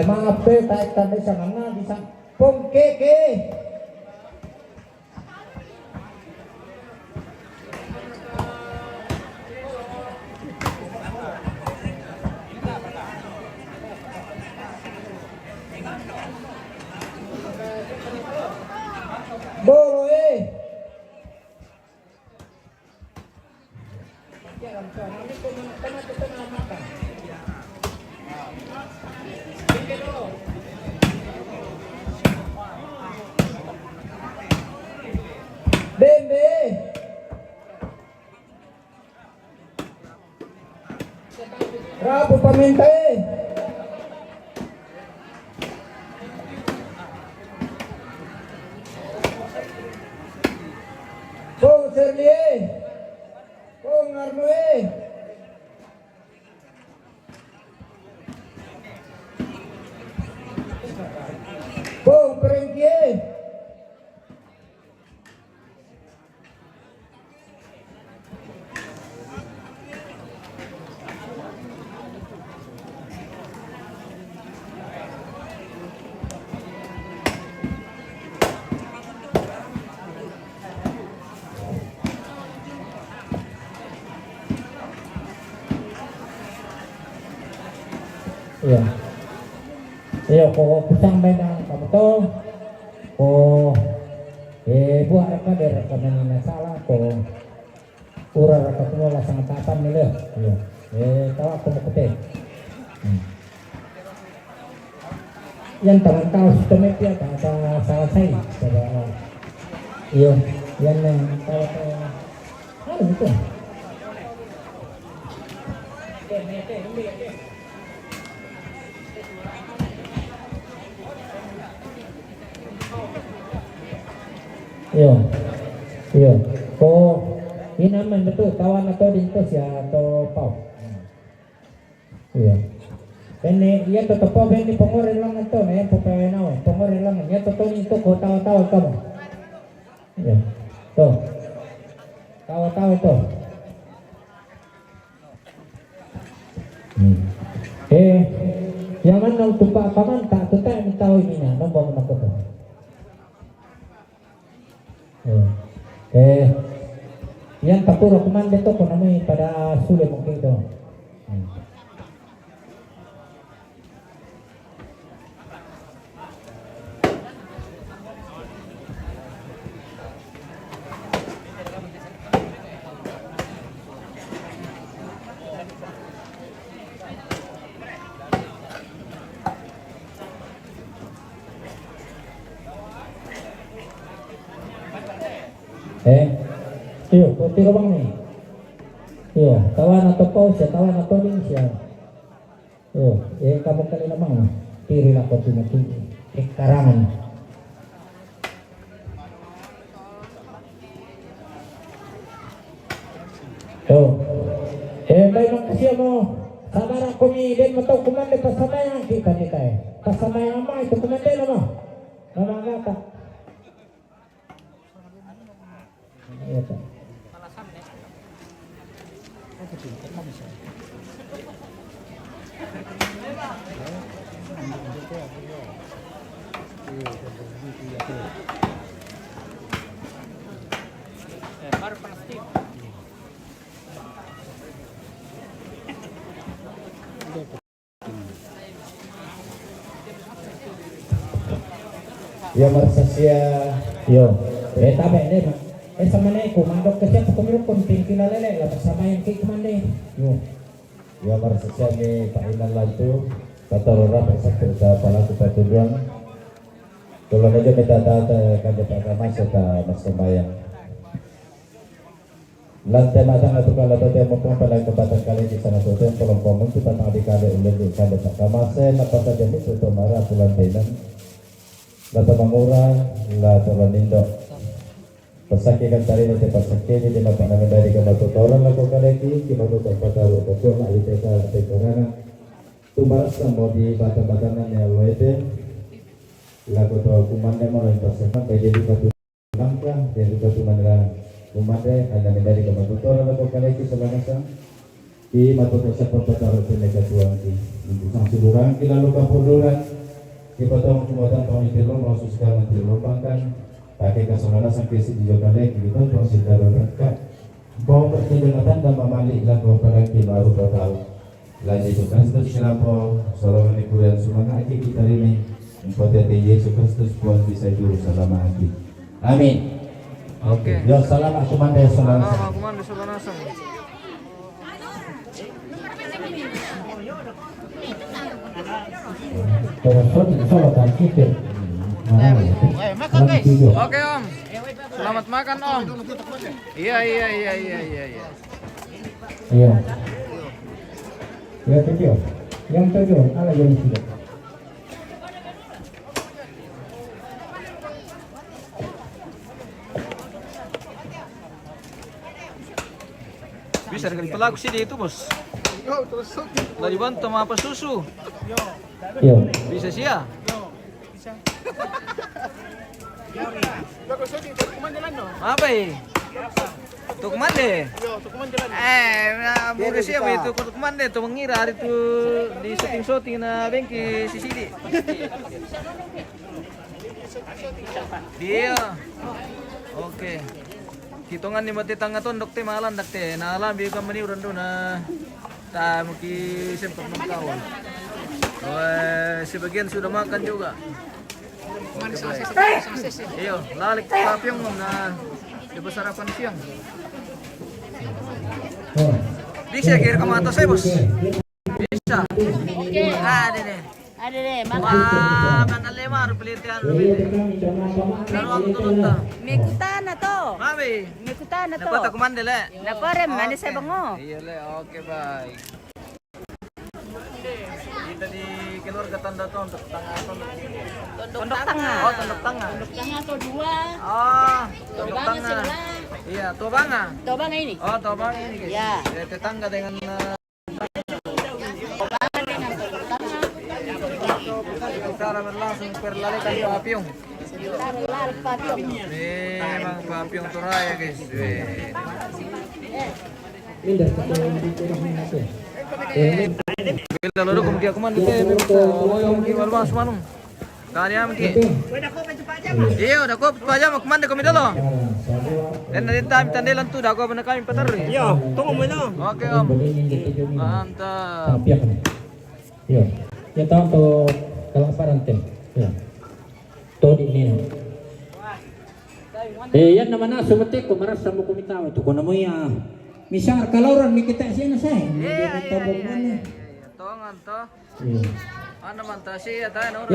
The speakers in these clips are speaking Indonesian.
Maaf taik tanda sana bisa pom keke. Boleh. Bembe. Rabu pamintai. Kong Serlie. Kong Arnoe. Kong Perengkie. Iya. Iya, kok pusang bedang kamu tuh. Buat apa dari rekaman ini salah kok. Urang reka semua lah sangat tatam nih loh. Iya. Tahu aku mau kete. Yang tangan kau sistemnya dia tak salah saya. Iya, yang kalau ada itu. Iya. Kok ini aman betul kawan atau dintos ya atau pau. Iya. Ini dia tetap pau ini pengorin lang itu nih pemain nawe pengorin lang ya tetap itu kau tahu kamu. Iya. Tuh. Tahu itu. Yang mana tumpak paman tak tutai tahu ini nah nombor mana tu. Yang tapuro kumande to kung ano pada sulit mungkin itu. Iyo, putih bang nih. Iyo, kawan atau paus ya, kawan atau link ya. Iyo, kamu kali namang tiri lah kau mati karangan. Tuh, baik makasih mo. Sabar aku ni, dan matau kumande pasamayang kita ni kay. Pasamayang ama itu kumande nama. Nama ngata. Iya tak. Ya marsasya yo tabe ne sama ne kumandok ke siapa kumiro kunting kilalele lah bersama yang kik kumande yo ya marsasya ne painan lantu katorora persakit sa pala kupatuduan kalau aja minta data kan dapat ramai serta bersembahyang lantai matang atau kalau tadi mau pala kebatan kali di sana tuh tolong komen kita tadi kali ulang kan dapat kamasen apa saja itu tuh marah bulan tenan lata mangura la toranindo pasake kan tari nete pasake ni dina panangan dari gambar totoran lako kaleki kimano tapataru totola iteka tekorana tumbas mo di bata-batanan ya loete lagu to kumanda mo lang persepan pwede di ka langka dan juga kumanda kumanda ada dari kematutor lagu kali itu sebenarnya di matutor siapa betul penega tuang di sang sidurang kita lupa podoran di potong jumatan tahun itu lo mau susah nanti lo bangkan pakai kasolana sampai si dijokane gitu tuang sidaro reka bawa perjalanan dan memalik lagu pada baru tahu lanjut juga terus kenapa soalnya ini kurian semangat kita ini Pada Yesus Kristus buat bisa juru selama hati. Amin. Oke. Ya salam aku mandai salam. Aku mandai salam asam. Oke Om. Selamat makan Om. Iya. Iya. Ya tujuh. Yang tujuh, ala yang sudah. Bisa dengan pelaku sih itu bos. Lah dibantu sama apa susu? Yo. Bisa sih ya? Apa ya? Tuh kemana? Boleh siapa itu? Tuh kemana? Tuh mengira itu di syuting na bengki si Sidi. Dia. Oke. Hitungan ni mati tangga tondok te malan dak te na alam bi kamani uran do na ta mungkin sempat mengkawan. Sebagian sudah makan juga. Iyo, lalik papyong na di sarapan siang. Bisa kira ke mata saya bos. Bisa. Ada deh. Ada deh, Makan lemar pelitian. Lalu aku turun ta. Mikutan na to. Mami. Mikutan na to. Dapat aku mandi le. Nakorem, manis sa bango. Iya le, oke baik. Kita di keluarga tanda to untuk tangga Tondok tangga. Oh, tondok tangga. Tondok tangga to dua. Oh, tondok tangga. Iya, tobanga. Tobanga ini. Oh, tobanga ini guys. Ya. Tetangga dengan Tobanga dengan tondok tangga. cara berlangsung perlalikan papyong. Taruh papyong. Memang papyong turaya guys. Indah betul. Bila lalu kumki aku mandi teh, mau yang kumki malu mas manung. Kalian kumki. Iya, udah kau pajam aku mandi kami dulu. Dan nanti time tandelan tu dah kau benar kami petar. Iya, tunggu mana? Oke om. Mantap. Yo. Ya tahu tuh kelaparan teh. Ya. Tuh di ini. Yan naman na sumati ko maras sa mo kumitaw to kuno mo ya. Misar kalauran mi kita siya na say. Iya. Tongan to. Iya. Ano man ta siya tayo no.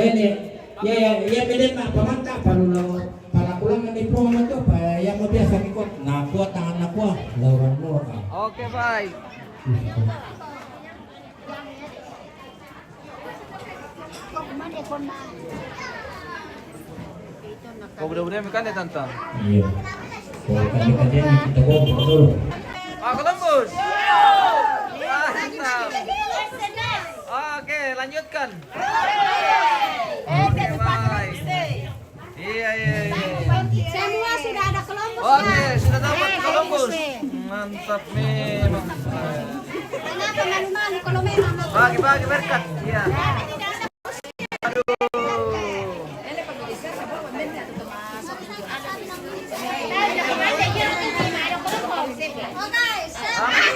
Ya beden mah pamanta parulo para kulang ni pro man to pa ya mo biasa ko na kuat tangan na kuat lauran mo ka. Oke baik. Kau mudah-mudahan makan ya tante. Iya. Kalau kami kita go betul. Columbus. Mantap. Oke, lanjutkan. Oke, baik. Iya. Semua sudah ada Columbus. Oke, sudah dapat Columbus. Mantap memang. Kenapa malu-malu kalau memang Bagi-bagi berkat. Iya. Aduh.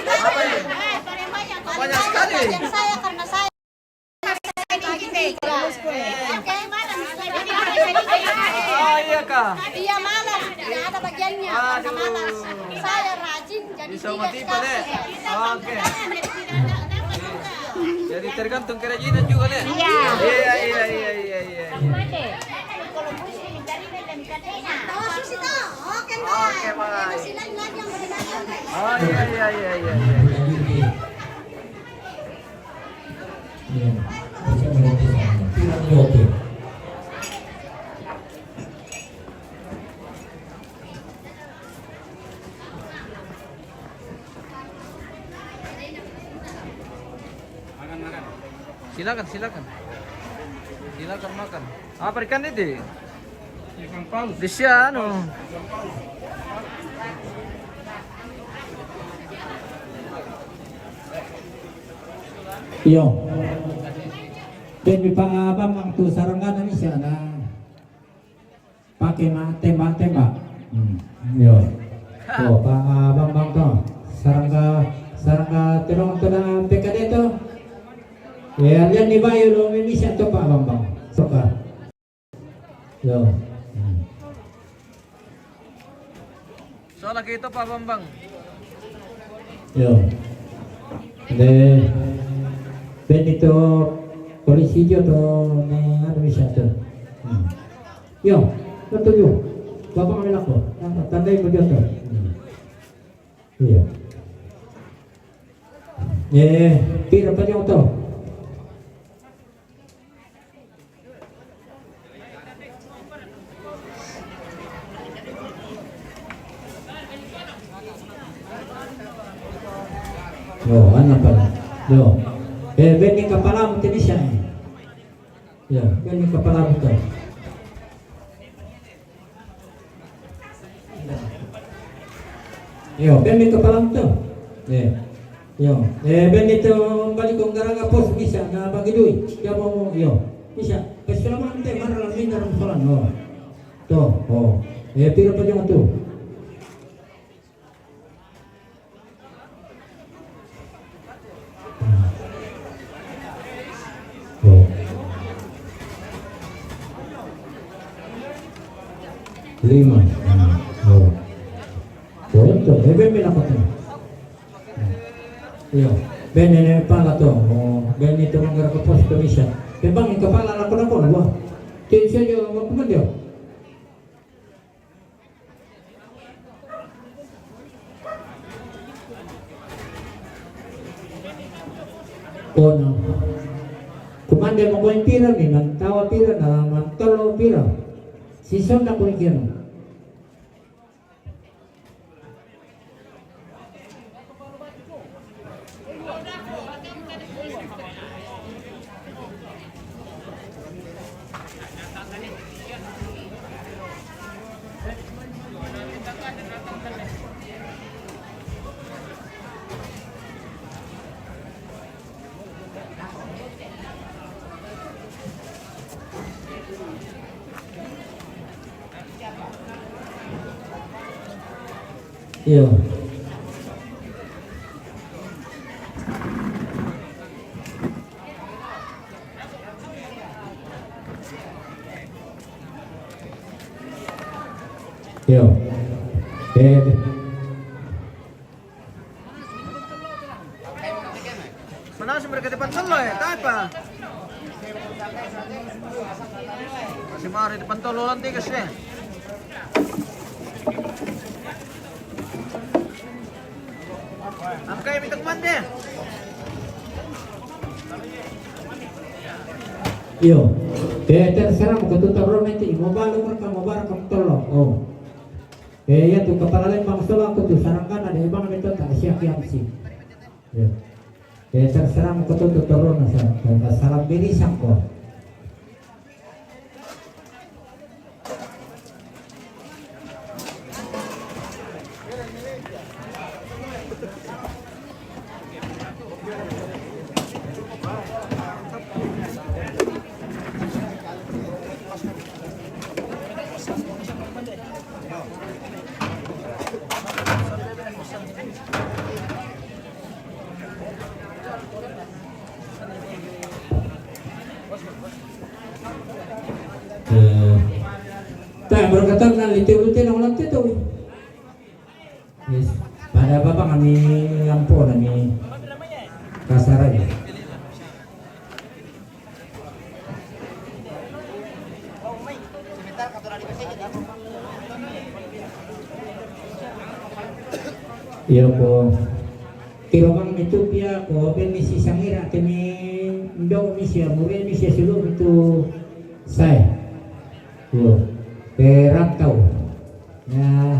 Apa ini? Banyak sekali. Saya karena saya Oh iya kak. Iya malas, tidak ada bagiannya karena malas. Saya rajin jadi Bisa mati deh. Oke. Jadi tergantung kerajinan juga deh. Iya. Iya. Oke, baik. Oh iya. Iya. Bisa mengerti sana. Oke. Silakan makan. Apa ikan itu? Ikan paus. Di siya ano? Yo. Dan Bambang tu sarangga ni siya na pakai tembak-tembak. Yo. Oh, Bambang tu sarangga terong tu na PKD tu. Ya, yan di bayo lo ini siya tu Pak Bambang. Suka. Yo. So lagi itu Pak Bambang. Yo. Benito polisi jo to ne anu siya tu. Yo, tujuh. Bapak ambil aku. Tandai mo to. Iya. Pira pa niyo to? Yo, ano pala? Yo. Beni kepala mo tini siya. Ya, beni kepala mo to. Yo, beni kepala mo to. Yo. Beni to balik kong garanga pos bisa na bagi duit. Ya mo yo. Bisa. Keselama ente marah lamin dalam solan. Oh. To. Oh. Pira pa jong to. Lima. Oh. Betul. Ben aku tu. Yo. Ben ini pala tu. Oh. Ben itu menggerak ke pos komisi. Bang ini kepala aku nak pun apa? Cik saja apa pun dia. Oh no. Kumanda mo ko yung pira ni, nagtawa pira na, magtalo pira. Sison na ko yung Iya. Iya. Mana sih mereka depan tolo ya? Tak apa. Masih mari depan tolo nanti guys ya. Angkay minta kumanda. Iyo. Terserah mo katuturon nanti. Mobalo mereka mobalo kang tolo. Oh. Ya tu kepala lembang solo aku tu sarangkan ada ibang itu tak siap sih. Ya. Terserah mo katuturon na sarang bilisang ko. Tak berkata na litir-litir ang ulang tito. Yes. Pada bapak kami lampu kami kasaran. Iya po. Kilomang Ethiopia ko misi sangira kami ndong misi mure misi sulu itu saya. Yo. Perantau. Ya,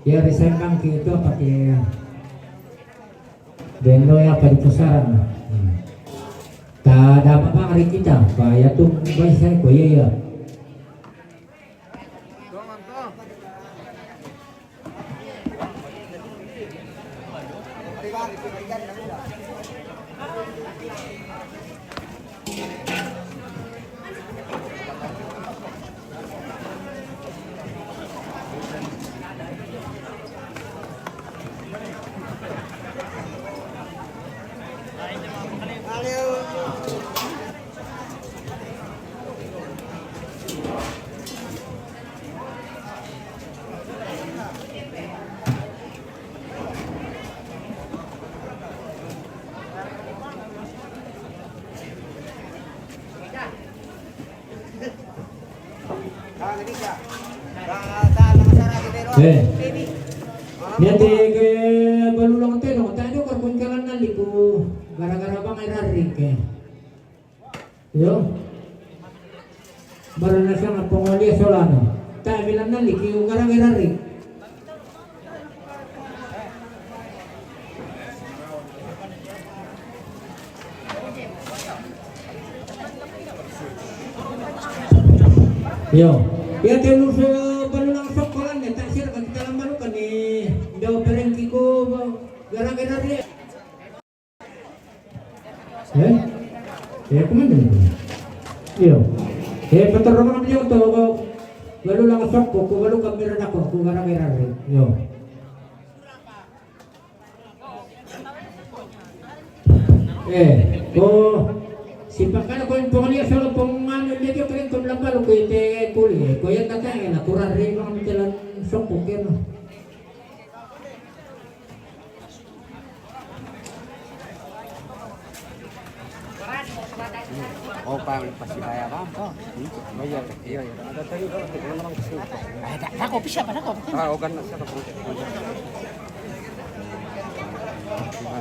ya resign kita pakai bendo ya pada pusaran. Tak dapat hari kita, kaya tu saya kaya ya. Niati ke balulang teno, tayo karkuncalan na liku gara-gara bang irarik ke. Yo. Barana siya nga pongoli solano. Tayo bilang na liki gara-gara irarik. Yo. Ya tenu so balulang sokolan ya tak sir kan dalam balukan ni daw perengki ko gara-gara dia. Kumain. Yo. Patorong dia to balulang sok ko balu kamera nako ko gara-gara dia. Yo. Ko sipakan ko yung pangaliya sa pangano dia kaya kung lambalo ko ite kuli ko yan tatay na kuran rin mga mitalan sokpo kaya Oh, pang pasibaya bang to. Iya, iya. Ada tayo daw ko naman kasi. Ay, ako pisya pa nako. Ah, ogan na siya ka project.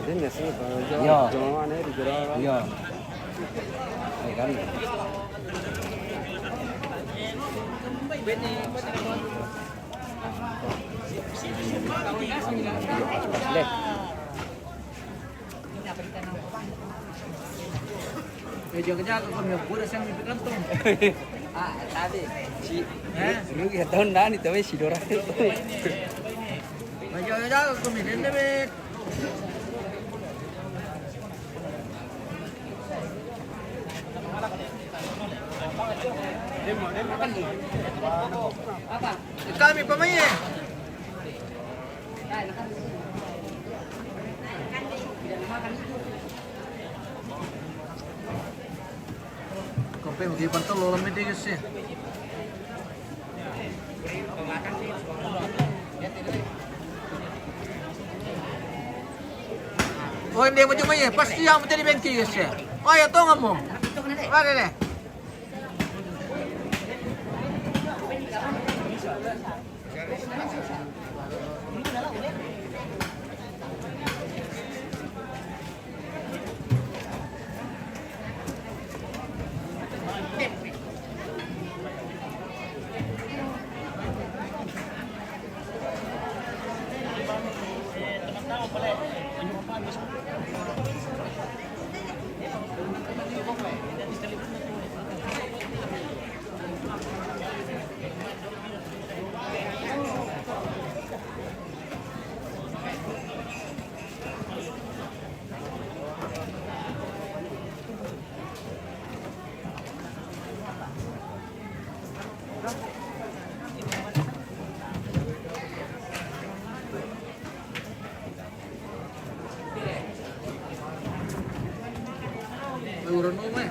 Din na siya. Yo. Jowa na ri jara. Yo. Ay kan. Lek. Jangan-jangan kau punya budak yang lebih kantong. Ah, tadi si lu ya tahun dah ni tapi si Dora itu. Jangan-jangan kau punya lebih. Kami pemain. Kopi mungkin pantul lo lemah deh sih. Oh ini macam mana? Pasti yang menjadi bengki guys ya. Oh ya tahu kamu. Mana deh? Urun mo eh.